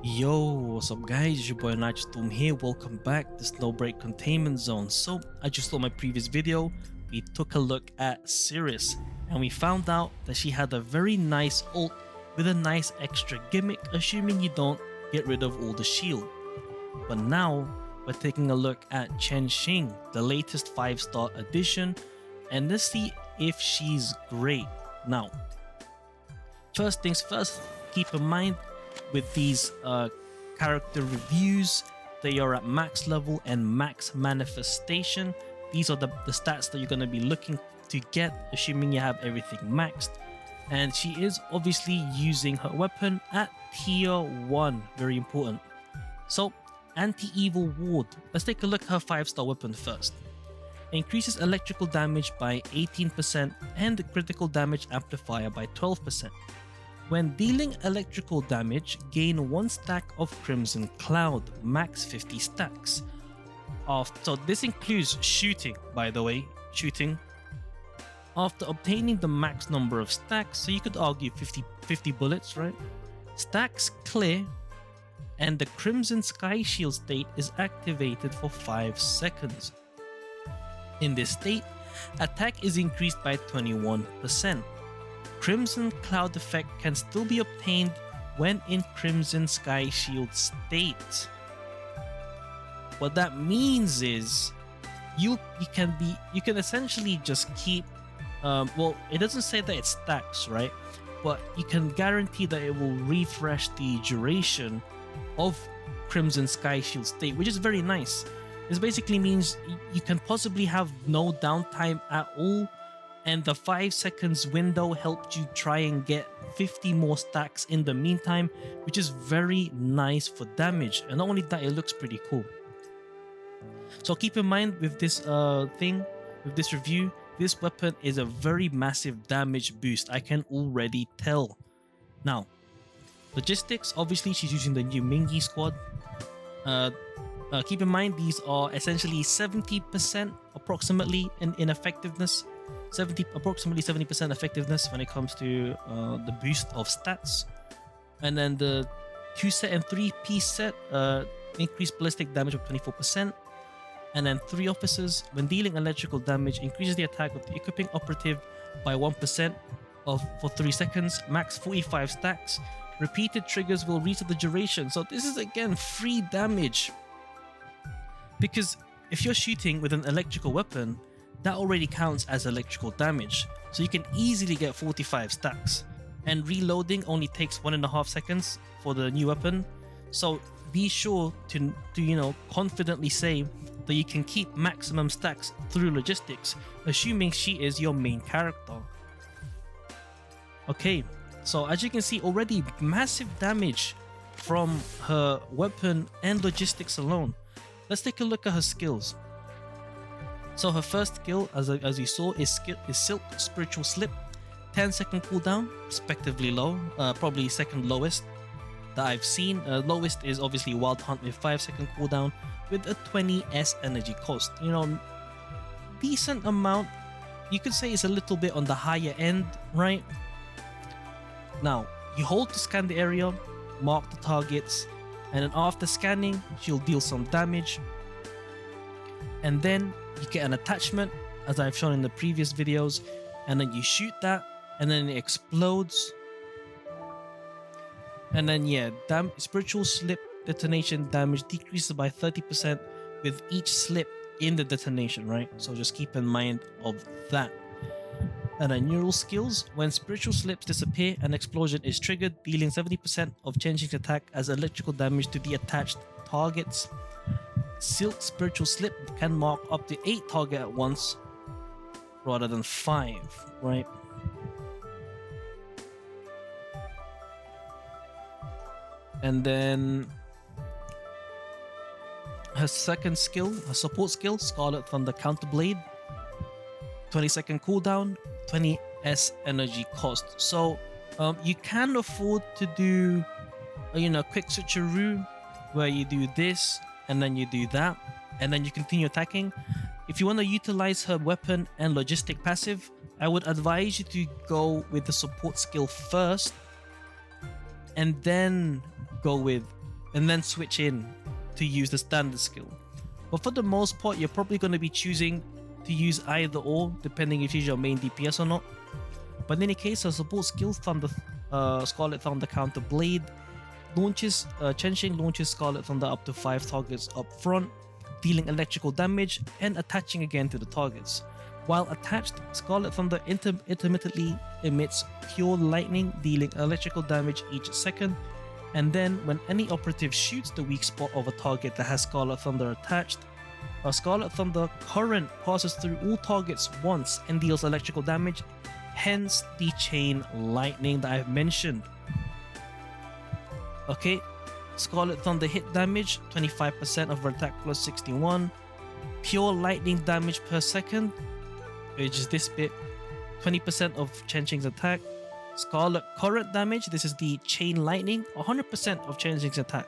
Yo, what's up guys, it's your boy Nitrostorm here, welcome back to Snowbreak Containment Zone. So, I just saw my previous video, we took a look at Cirrus, and we found out that she had a very nice ult with a nice extra gimmick, assuming you don't get rid of all the shield. But now, we're taking a look at Chenxing, the latest 5-star addition, and let's see if she's great. Now, first things first, keep in mind, with these character reviews, they are at max level and max manifestation. These are the stats that you're going to be looking to get, assuming you have everything maxed. And she is obviously using her weapon at tier 1, very important. So, anti-evil ward. Let's take a look at her 5-star weapon first. Increases electrical damage by 18% and the critical damage amplifier by 12%. When dealing electrical damage, gain 1 stack of Crimson Cloud, max 50 stacks. So this includes shooting, by the way, shooting. After obtaining the max number of stacks, so you could argue 50 bullets, right? Stacks clear, and the Crimson Sky Shield state is activated for 5 seconds. In this state, attack is increased by 21%. Crimson Cloud effect can still be obtained when in Crimson Sky Shield state. What that means is you can essentially just keep well, it doesn't say that it stacks, right? But you can guarantee that it will refresh the duration of Crimson Sky Shield state, which is very nice. This basically means you can possibly have no downtime at all, and the 5 seconds window helped you try and get 50 more stacks in the meantime, which is very nice for damage. And not only that, it looks pretty cool. So keep in mind with this with this review, this weapon is a very massive damage boost. I can already tell. Now, logistics, obviously she's using the new Mingy squad. Keep in mind these are essentially 70% approximately in effectiveness. Approximately 70% effectiveness when it comes to the boost of stats. And then the 2-set and 3-piece set increased ballistic damage of 24%. And then 3 officers, when dealing electrical damage, increases the attack of the equipping operative by 1% for 3 seconds, max 45 stacks. Repeated triggers will reset the duration. So this is again free damage, because if you're shooting with an electrical weapon, that already counts as electrical damage, so you can easily get 45 stacks. And reloading only takes 1.5 seconds for the new weapon, so be sure to confidently say that you can keep maximum stacks through logistics, assuming she is your main character. Okay, so as you can see, already massive damage from her weapon and logistics alone. Let's take a look at her skills. So her first skill, as you saw, is Silk Spiritual Slip, 10-second cooldown, respectively low, probably second lowest that I've seen. Lowest is obviously Wild Hunt with 5-second cooldown with a 20 S energy cost. Decent amount. You could say it's a little bit on the higher end, right? Now, you hold to scan the area, mark the targets, and then after scanning, she'll deal some damage. And then you get an attachment, as I've shown in the previous videos, and then you shoot that, and then it explodes. And then spiritual slip detonation damage decreases by 30% with each slip in the detonation, right? So just keep in mind of that. And then neural skills, when spiritual slips disappear, an explosion is triggered, dealing 70% of Chenxing's attack as electrical damage to the attached targets. Silk Spiritual Slip can mark up to 8 targets at once rather than 5, right? And then her second skill, her support skill, Scarlet Thunder Counterblade, 20-second cooldown, 20 S energy cost. So you can afford to do a quick switcheroo where you do this and then you do that, and then you continue attacking. If you want to utilize her weapon and logistic passive, I would advise you to go with the support skill first and then go with and then switch in to use the standard skill. But for the most part, you're probably going to be choosing to use either or, depending if you use your main DPS or not. But in any case, her support skill, Scarlet Thunder Counter Blade, launches Chenxing launches Scarlet Thunder up to 5 targets up front, dealing electrical damage and attaching again to the targets. While attached, Scarlet Thunder intermittently emits pure lightning, dealing electrical damage each second, and then when any operative shoots the weak spot of a target that has Scarlet Thunder attached, a Scarlet Thunder current passes through all targets once and deals electrical damage, hence the chain lightning that I've mentioned. Okay, Scarlet Thunder hit damage, 25% of her attack plus 61, pure lightning damage per second, which is this bit, 20% of Chenxing's attack. Scarlet current damage, this is the chain lightning, 100% of Chenxing's attack,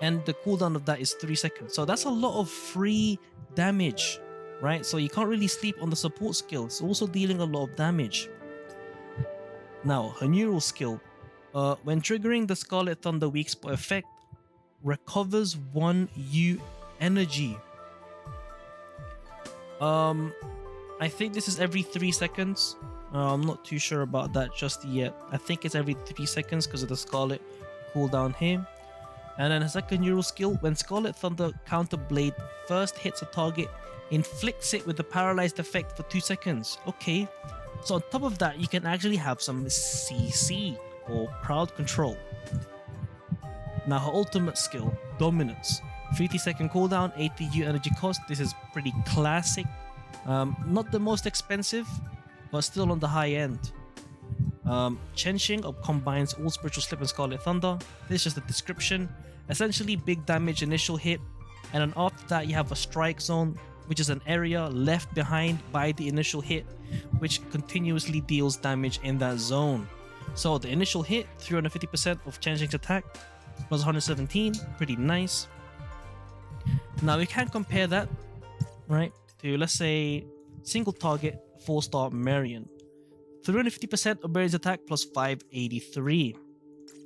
and the cooldown of that is 3 seconds. So that's a lot of free damage, right? So you can't really sleep on the support skill. It's also dealing a lot of damage. Now, her neural skill, when triggering the Scarlet Thunder weak spot effect, recovers 1 U energy. I think this is every 3 seconds. I'm not too sure about that just yet. I think it's every 3 seconds because of the Scarlet cooldown here. And then a second neural skill, when Scarlet Thunder Counter Blade first hits a target, inflicts it with the paralyzed effect for 2 seconds. Okay, so on top of that, you can actually have some CC or crowd control. Now her ultimate skill, Dominance, 50-second cooldown, 80 U energy cost. This is pretty classic. Not the most expensive, but still on the high end. Chenxing combines all Spiritual Slip and Scarlet Thunder. This is just the description. Essentially big damage initial hit, and then after that you have a strike zone, which is an area left behind by the initial hit, which continuously deals damage in that zone. So the initial hit, 350% of Chenxing's attack, plus 117, pretty nice. Now we can compare that, right, to let's say single target 4-star Marion. 350% of Marian's attack plus 583,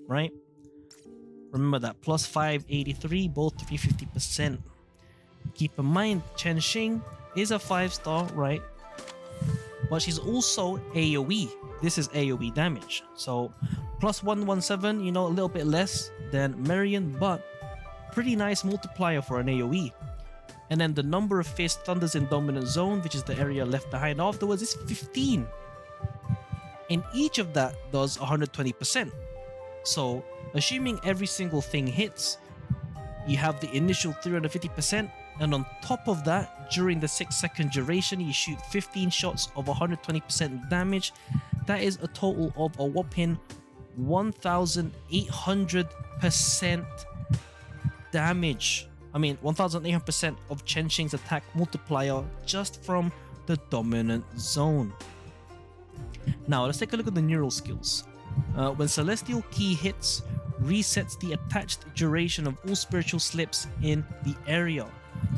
right? Remember that, plus 583, both 350%. Keep in mind, Chenxing is a 5-star, right? But she's also AoE. This is AoE damage. So plus 117, you know, a little bit less than Marion, but pretty nice multiplier for an AoE. And then the number of fierce thunders in dominant zone, which is the area left behind afterwards, is 15. And each of that does 120%. So assuming every single thing hits, you have the initial 350%, and on top of that, during the 6-second duration, you shoot 15 shots of 120% damage. That is a total of a whopping 1,800% damage. I mean, 1,800% of Chenxing's attack multiplier just from the dominant zone. Now, let's take a look at the neural skills. When Celestial Key hits, resets the attached duration of all Spiritual Slips in the area.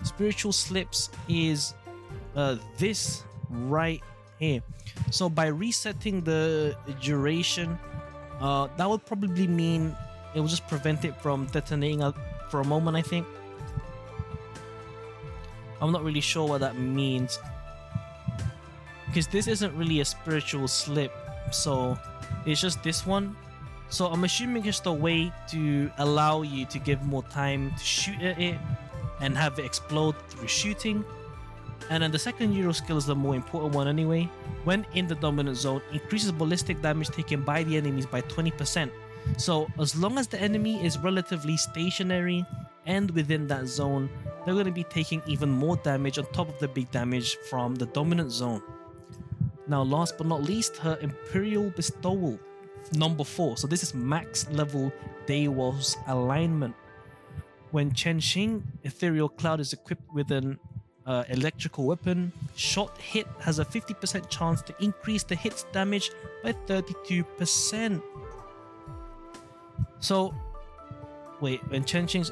Spiritual Slips is this right here. So by resetting the duration, that would probably mean it will just prevent it from detonating for a moment, I think. I'm not really sure what that means, because this isn't really a Spiritual Slip, so it's just this one. So I'm assuming it's just a way to allow you to give more time to shoot at it and have it explode through shooting. And then the second neural skill is the more important one anyway. When in the dominant zone, increases ballistic damage taken by the enemies by 20%. So as long as the enemy is relatively stationary and within that zone, they're going to be taking even more damage on top of the big damage from the dominant zone. Now last but not least, her Imperial Bestowal, number 4. So this is max level Deiwos alignment. When Chenxing Ethereal Cloud is equipped with an electrical weapon, shot hit has a 50% chance to increase the hit's damage by 32%. So wait, when Chenxing's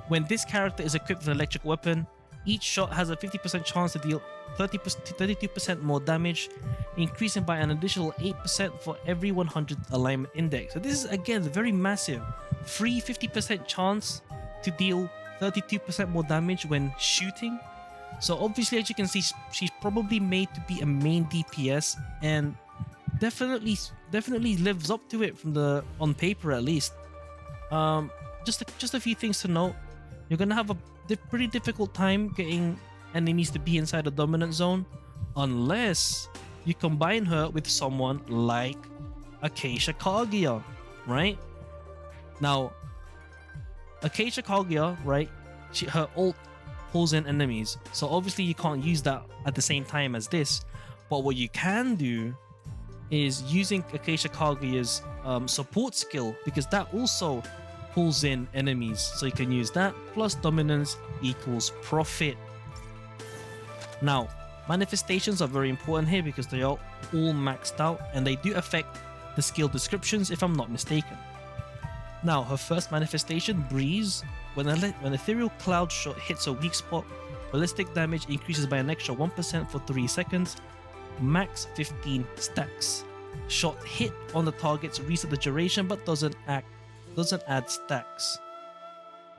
when this character is equipped with an electric weapon, each shot has a 50% chance to deal 32% more damage. increasing by an additional 8% for every 100 alignment index. So this is again very massive. Free 50% chance to deal 32% more damage when shooting. So obviously, as you can see, she's probably made to be a main DPS, and definitely lives up to it from the on paper at least. Just a few things to note. You're gonna have a pretty difficult time getting enemies to be inside the dominant zone unless you combine her with someone like Acacia Kaguya, right? Now, Acacia Kaguya, right? Her ult pulls in enemies, so obviously you can't use that at the same time as this. But what you can do is using Acacia Kaguya's support skill, because that also pulls in enemies, so you can use that plus dominance equals profit. Now, manifestations are very important here because they are all maxed out and they do affect the skill descriptions if I'm not mistaken. Now, her first manifestation, Breeze. When Ethereal Cloud Shot hits a weak spot, ballistic damage increases by an extra 1% for 3 seconds, max 15 stacks. Shot hit on the targets reset the duration but doesn't add stacks.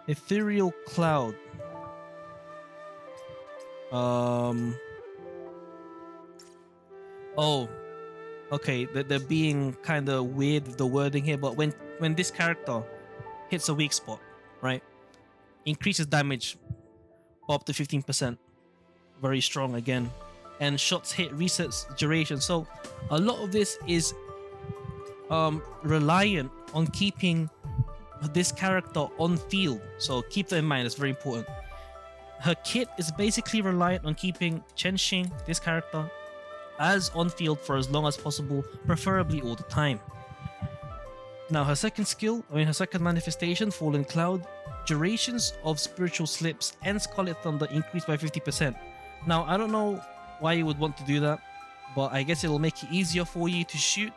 Ethereal Cloud. Oh, okay. They're being kind of weird with the wording here, but when this character hits a weak spot, right, increases damage up to 15%. Very strong again. And shots hit resets duration. So a lot of this is reliant on keeping this character on field. So keep that in mind, it's very important. Her kit is basically reliant on keeping Chenxing, this character, as on field for as long as possible, preferably all the time. Now her second manifestation, Fallen Cloud, durations of Spiritual Slips and Scarlet Thunder increase by 50%. Now I don't know why you would want to do that, but I guess it'll make it easier for you to shoot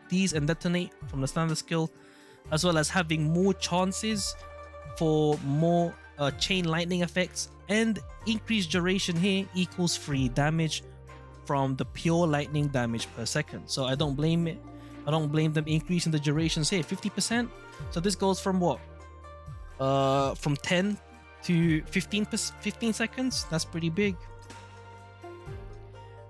these and detonate from the standard skill, as well as having more chances for more chain lightning effects, and increased duration here equals free damage from the pure lightning damage per second. So I don't blame them increasing the durations here 50%. So this goes from what, from 10 to 15 seconds. That's pretty big.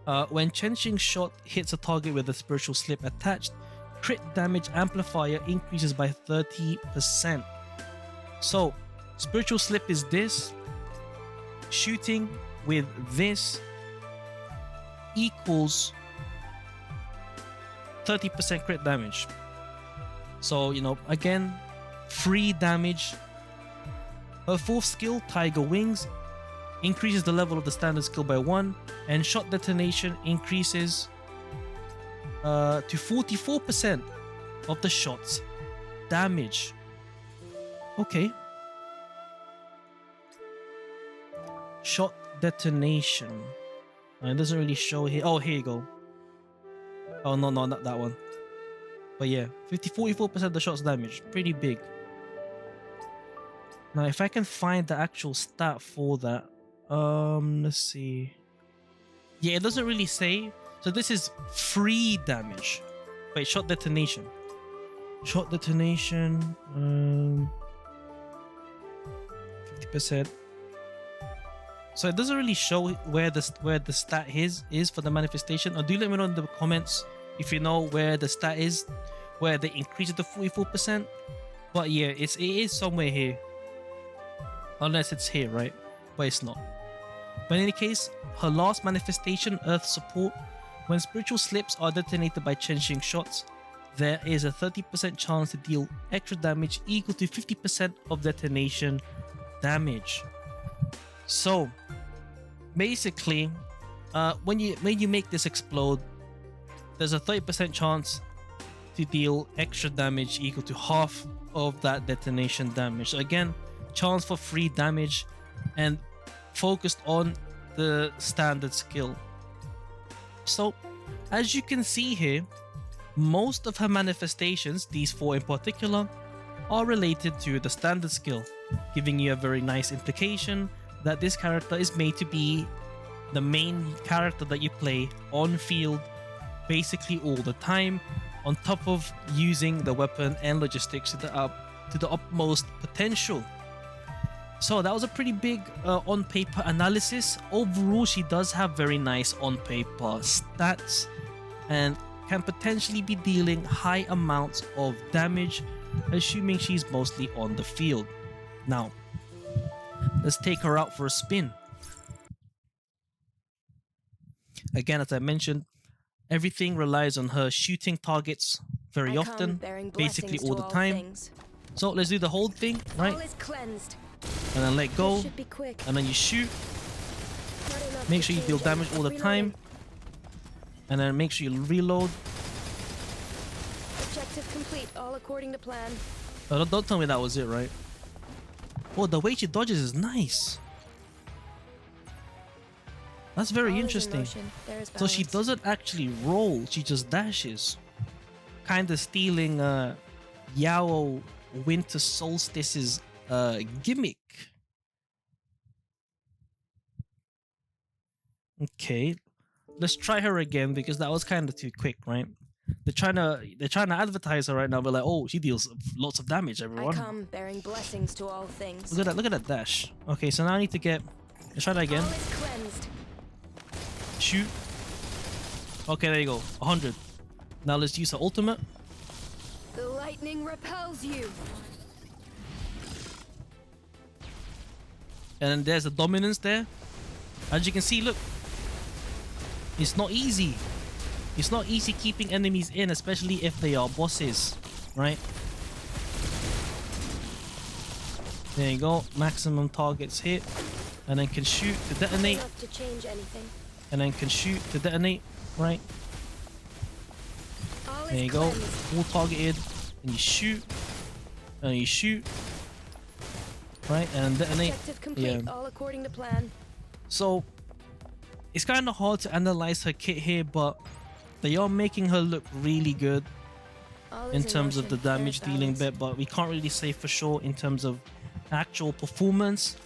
When Chenxing Shot hits a target with a Spiritual Slip attached, crit damage amplifier increases by 30%. So Spiritual Slip is this, shooting with this equals 30% crit damage. So, you know, again, free damage. Her fourth skill, Tiger Wings, increases the level of the standard skill by 1, and shot detonation increases to 44% of the shot's damage. Okay. Shot detonation. It doesn't really show here. Oh, here you go. Oh, no, not that one. But yeah, 44% of the shot's damage. Pretty big. Now, if I can find the actual stat for that. Let's see. Yeah, it doesn't really say. So this is free damage. Wait, shot detonation. Shot detonation. 50%. So it doesn't really show where the stat is for the manifestation. Or do let me know in the comments if you know where the stat is, where they increase it to 44%. But yeah, it is somewhere here. Unless it's here, right? But it's not. But in any case, her last manifestation, Earth Support, when Spiritual Slips are detonated by Chenxing shots, there is a 30% chance to deal extra damage equal to 50% of detonation damage. So basically, when you make this explode, there's a 30% chance to deal extra damage equal to half of that detonation damage. So again, chance for free damage and focused on the standard skill. So as you can see here, most of her manifestations, these 4 in particular, are related to the standard skill, giving you a very nice implication that this character is made to be the main character that you play on field basically all the time, on top of using the weapon and logistics to the utmost potential. So that was a pretty big on paper analysis. Overall, she does have very nice on paper stats and can potentially be dealing high amounts of damage, assuming she's mostly on the field. Now, let's take her out for a spin. Again, as I mentioned, everything relies on her shooting targets very often, basically all the time. So let's do the whole thing, right? And then let go, and then you shoot. Make sure you deal damage all the time, and then make sure you reload. Objective complete, all according to plan. Oh, don't tell me that was it, right? Oh, the way she dodges is nice. That's very interesting. So she doesn't actually roll, she just dashes. Kind of stealing Yao Winter Solstice's gimmick. Okay, let's try her again because that was kind of too quick, right? They're trying to advertise her right now. We're like, oh, she deals lots of damage, everyone. I come bearing blessings to all things. Look at that dash. Okay, so now I need to get. Let's try that again. Shoot. Okay, there you go. 100. Now let's use her ultimate. The lightning repels you. And then there's the dominance there. As you can see, look. It's not easy. It's not easy keeping enemies in, especially if they are bosses, right? There you go. Maximum targets hit. And then can shoot to detonate. To change anything. And then can shoot to detonate, right? There you go. All targeted. And you shoot. And you shoot. Right? And detonate. Objective complete, all according to plan. So it's kind of hard to analyze her kit here, but they are making her look really good in terms of the damage dealing bit, but we can't really say for sure in terms of actual performance.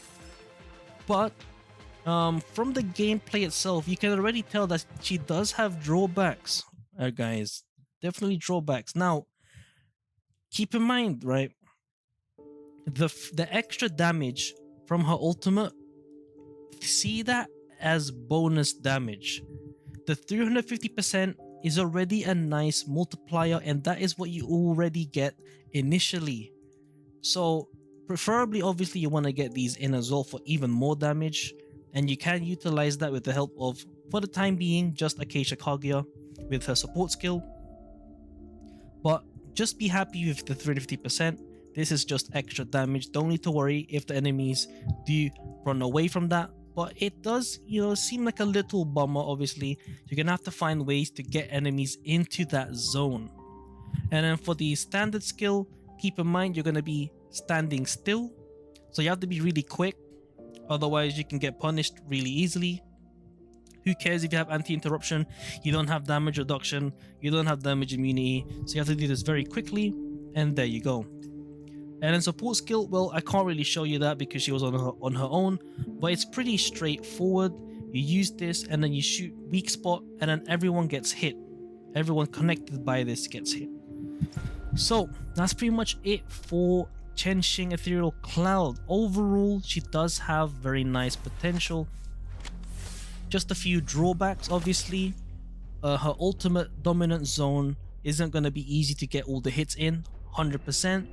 But from the gameplay itself, you can already tell that she does have drawbacks, guys. Definitely drawbacks. Now, keep in mind, right? The extra damage from her ultimate, see that as bonus damage. The 350% is already a nice multiplier, and that is what you already get initially. So preferably, obviously, you want to get these in as well for even more damage, and you can utilize that with the help of, for the time being, just Acacia Kaguya with her support skill. But just be happy with the 350%. This is just extra damage. Don't need to worry if the enemies do run away from that. But it does, seem like a little bummer. Obviously, you're gonna have to find ways to get enemies into that zone. And then for the standard skill, keep in mind you're gonna be standing still, so you have to be really quick, otherwise you can get punished really easily. Who cares if you have anti-interruption? You don't have damage reduction, you don't have damage immunity, so you have to do this very quickly, and there you go. And then support skill, well, I can't really show you that because she was on her own, but it's pretty straightforward. You use this and then you shoot weak spot, and then everyone gets hit. Everyone connected by this gets hit. So that's pretty much it for Chenxing Ethereal Cloud. Overall, she does have very nice potential. Just a few drawbacks, obviously. Her ultimate dominant zone isn't going to be easy to get all the hits in, 100%.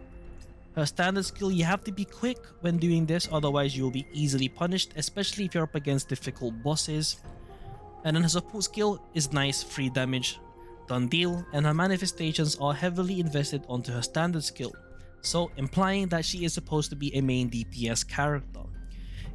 Her standard skill, you have to be quick when doing this, otherwise you'll be easily punished, especially if you're up against difficult bosses. And then her support skill is nice, free damage, done deal, and her manifestations are heavily invested onto her standard skill, so implying that she is supposed to be a main DPS character.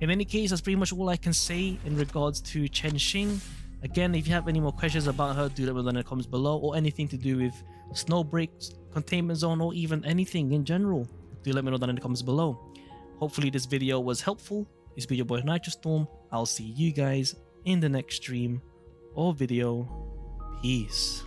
In any case, that's pretty much all I can say in regards to Chenxing. Again, if you have any more questions about her, do let me know in the comments below, or anything to do with Snowbreak, Containment Zone, or even anything in general. Do let me know down in the comments below. Hopefully this video was helpful. It's been your boy Nitrostorm. I'll see you guys in the next stream or video. Peace.